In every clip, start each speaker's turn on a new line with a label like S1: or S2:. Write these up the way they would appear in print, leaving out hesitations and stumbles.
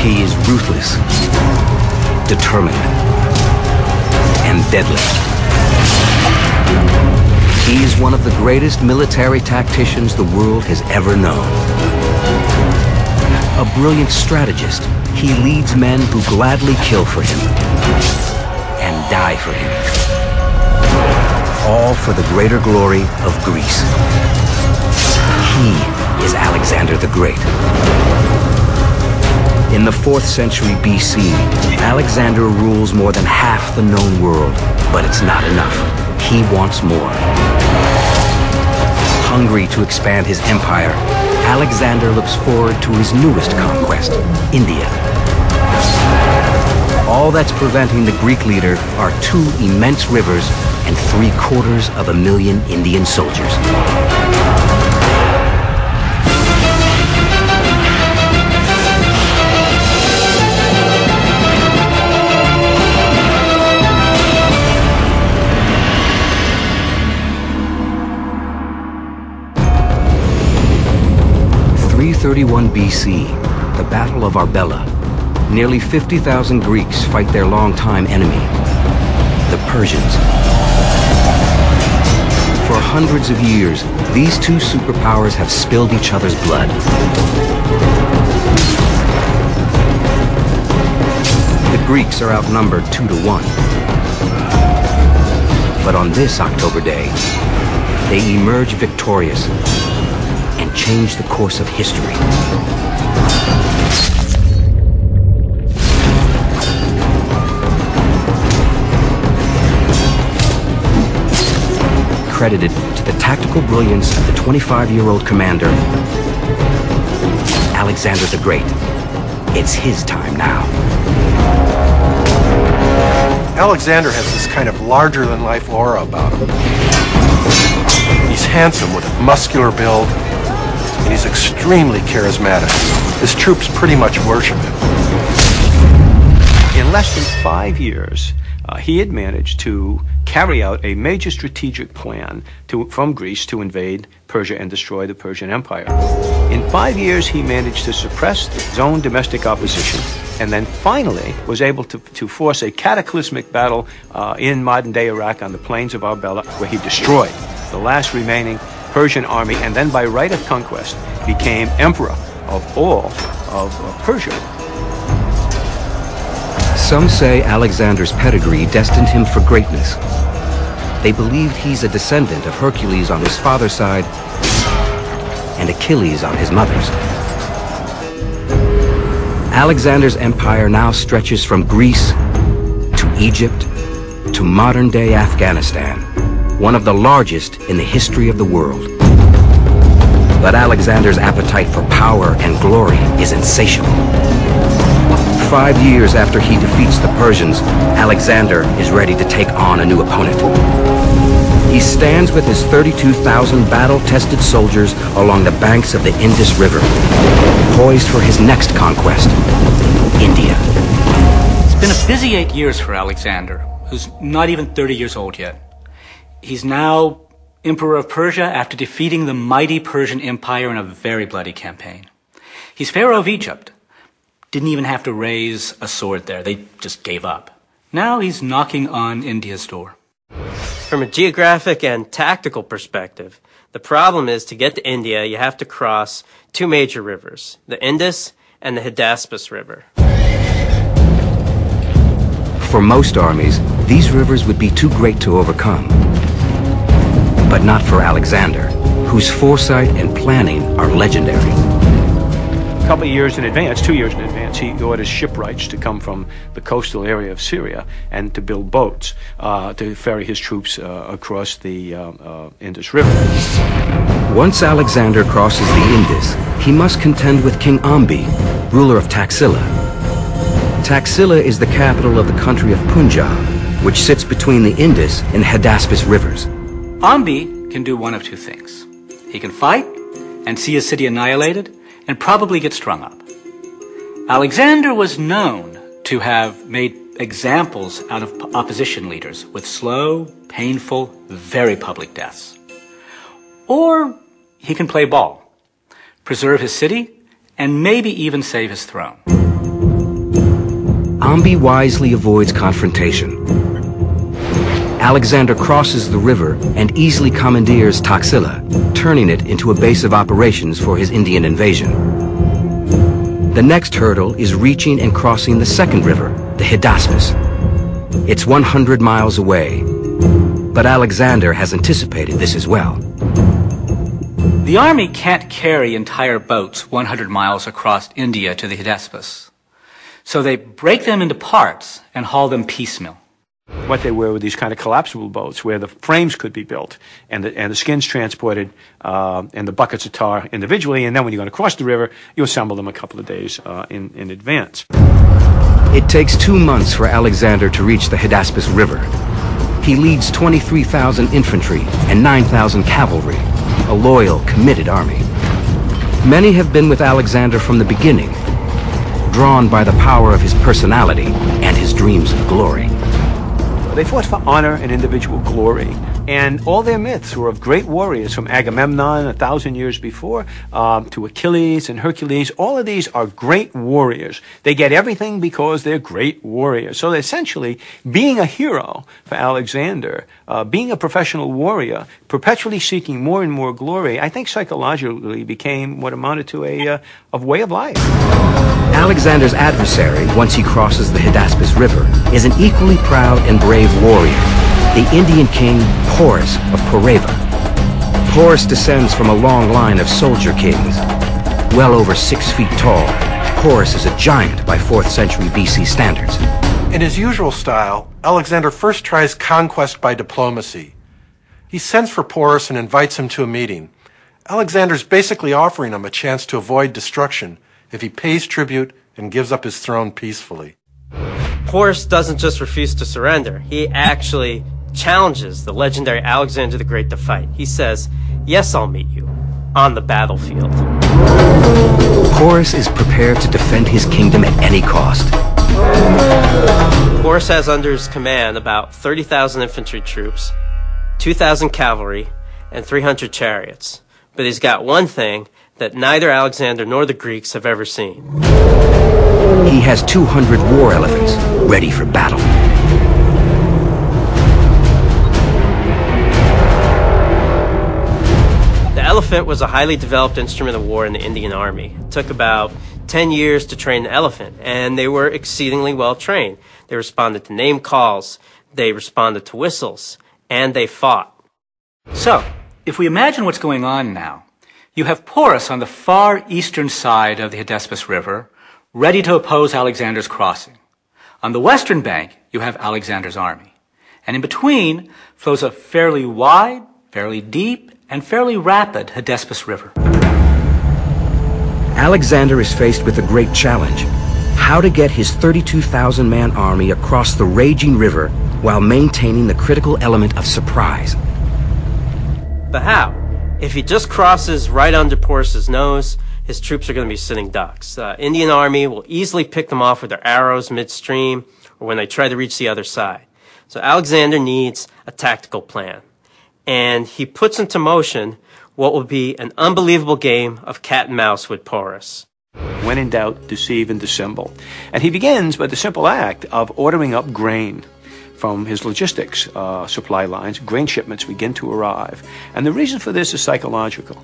S1: He is ruthless, determined, and deadly. He is one of the greatest military tacticians the world has ever known. A brilliant strategist, he leads men who gladly kill for him and die for him. All for the greater glory of Greece. He is Alexander.The.Great. In the 4th century BC, Alexander rules more than half the known world, but it's not enough. He wants more. Hungry to expand his empire, Alexander looks forward to his newest conquest, India. All that's preventing the Greek leader are 2 immense rivers and 750,000 Indian soldiers. BC, the Battle of Arbela. Nearly 50,000 Greeks fight their longtime enemy, the Persians. For hundreds of years, these 2 superpowers have spilled each other's blood. The Greeks are outnumbered 2-1. But on this October day, they emerge victorious and change the course of history. Credited to the tactical brilliance of the 25-year-old commander, Alexander.The.Great. It's his time now.
S2: Alexander has this kind of larger-than-life aura about him. He's handsome with a muscular build, and he's extremely charismatic. His troops pretty much worship him.
S3: In less than 5 years, he had managed to carry out a major strategic plan from Greece to invade Persia and destroy the Persian Empire. In 5 years, he managed to suppress his own domestic opposition, and then finally was able to force a cataclysmic battle in modern-day Iraq on the plains of Arbela, where he destroyed the last remaining Persian army, and then by right of conquest became emperor of all of Persia.
S1: Some say Alexander's pedigree destined him for greatness. They believe he's a descendant of Hercules on his father's side and Achilles on his mother's. Alexander's empire now stretches from Greece to Egypt to modern-day Afghanistan, one of the largest in the history of the world. But Alexander's appetite for power and glory is insatiable. 5 years after he defeats the Persians, Alexander is ready to take on a new opponent. He stands with his 32,000 battle-tested soldiers along the banks of the Indus River, poised for his next conquest, India.
S4: It's been a busy 8 years for Alexander, who's not even 30 years old yet. He's now Emperor of Persia after defeating the mighty Persian Empire in a very bloody campaign. He's Pharaoh of Egypt. Didn't even have to raise a sword there. They just gave up. Now he's knocking on India's door.
S5: From a geographic and tactical perspective, the problem is to get to India, you have to cross 2 major rivers, the Indus and the Hydaspes River.
S1: For most armies, these rivers would be too great to overcome. But not for Alexander, whose foresight and planning are legendary.
S3: A couple of years in advance, 2 years in advance, he orders shipwrights to come from the coastal area of Syria and to build boats to ferry his troops across the Indus River.
S1: Once Alexander crosses the Indus, he must contend with King Ambi, ruler of Taxila. Taxila is the capital of the country of Punjab, which sits between the Indus and Hydaspes rivers.
S4: Ambi can do one of 2 things. He can fight and see his city annihilated, and probably get strung up. Alexander was known to have made examples out of opposition leaders with slow, painful, very public deaths. Or he can play ball, preserve his city, and maybe even save his throne.
S1: Ambi wisely avoids confrontation. Alexander crosses the river and easily commandeers Taxila, turning it into a base of operations for his Indian invasion. The next hurdle is reaching and crossing the second river, the Hydaspes. It's 100 miles away, but Alexander has anticipated this as well.
S4: The army can't carry entire boats 100 miles across India to the Hydaspes. So they break them into parts and haul them piecemeal.
S3: What they were these kind of collapsible boats where the frames could be built and the skins transported and the buckets of tar individually, and then when you're going to cross the river, you assemble them a couple of days in advance.
S1: It takes 2 months for Alexander to reach the Hydaspes River. He leads 23,000 infantry and 9,000 cavalry, a loyal, committed army. Many have been with Alexander from the beginning, drawn by the power of his personality and his dreams of glory.
S3: They fought for honor and individual glory, and all their myths were of great warriors, from Agamemnon 1,000 years before to Achilles and Hercules. All of these are great warriors. They get everything because they're great warriors. So essentially, being a hero for Alexander, being a professional warrior, perpetually seeking more and more glory, I think psychologically became what amounted to a way of life.
S1: Alexander's adversary, once he crosses the Hydaspes River, is an equally proud and brave warrior, the Indian king Porus of Poreva. Porus descends from a long line of soldier kings. Well over 6 feet tall, Porus is a giant by 4th century BC standards.
S2: In his usual style, Alexander first tries conquest by diplomacy. He sends for Porus and invites him to a meeting. Alexander's basically offering him a chance to avoid destruction if he pays tribute and gives up his throne peacefully.
S5: Porus doesn't just refuse to surrender. He actually challenges the legendary Alexander.The.Great to fight. He says, "Yes, I'll meet you on the battlefield."
S1: Porus is prepared to defend his kingdom at any cost.
S5: Porus has under his command about 30,000 infantry troops, 2,000 cavalry, and 300 chariots. But he's got one thing that neither Alexander nor the Greeks have ever seen.
S1: He has 200 war elephants ready for battle.
S5: The elephant was a highly developed instrument of war in the Indian army. It took about 10 years to train an elephant, and they were exceedingly well trained. They responded to name calls, they responded to whistles, and they fought.
S4: So, if we imagine what's going on now, you have Porus on the far eastern side of the Hydaspes River, ready to oppose Alexander's crossing. On the western bank, you have Alexander's army. And in between flows a fairly wide, fairly deep, and fairly rapid Hydaspes River.
S1: Alexander is faced with a great challenge: how to get his 32,000-man army across the raging river while maintaining the critical element of surprise.
S5: But how? If he just crosses right under Porus's nose, his troops are going to be sitting ducks. The Indian army will easily pick them off with their arrows midstream or when they try to reach the other side. So Alexander needs a tactical plan. And he puts into motion what will be an unbelievable game of cat and mouse with Porus.
S3: When in doubt, deceive and dissemble. And he begins by the simple act of ordering up grain from his logistics supply lines. Grain shipments begin to arrive. And the reason for this is psychological.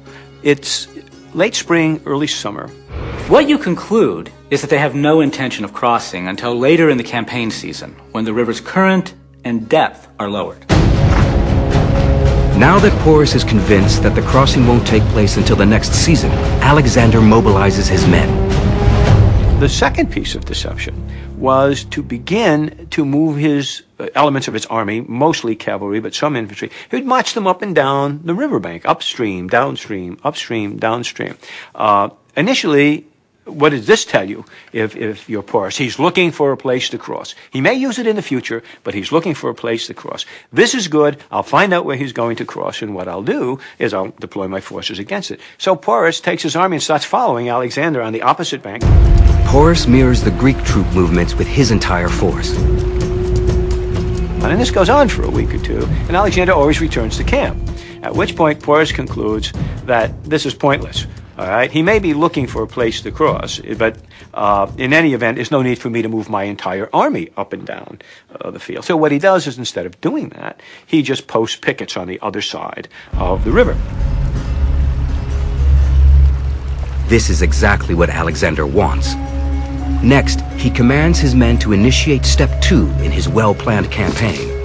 S3: It's late spring, early summer.
S4: What you conclude is that they have no intention of crossing until later in the campaign season, when the river's current and depth are lowered.
S1: Now that Porus is convinced that the crossing won't take place until the next season, Alexander mobilizes his men.
S3: The second piece of deception was to begin to move his elements of his army, mostly cavalry, but some infantry. He would march them up and down the riverbank, upstream, downstream, upstream, downstream. Initially, what does this tell you if you're Porus? He's looking for a place to cross. He may use it in the future, but he's looking for a place to cross. This is good. I'll find out where he's going to cross, and what I'll do is I'll deploy my forces against it. So Porus takes his army and starts following Alexander on the opposite bank.
S1: Porus mirrors the Greek troop movements with his entire force.
S3: And this goes on for a week or two, and Alexander always returns to camp, at which point Porus concludes that this is pointless. All right, he may be looking for a place to cross, but in any event, there's no need for me to move my entire army up and down the field. So what he does is, instead of doing that, he just posts pickets on the other side of the river.
S1: This is exactly what Alexander wants. Next, he commands his men to initiate step 2 in his well-planned campaign.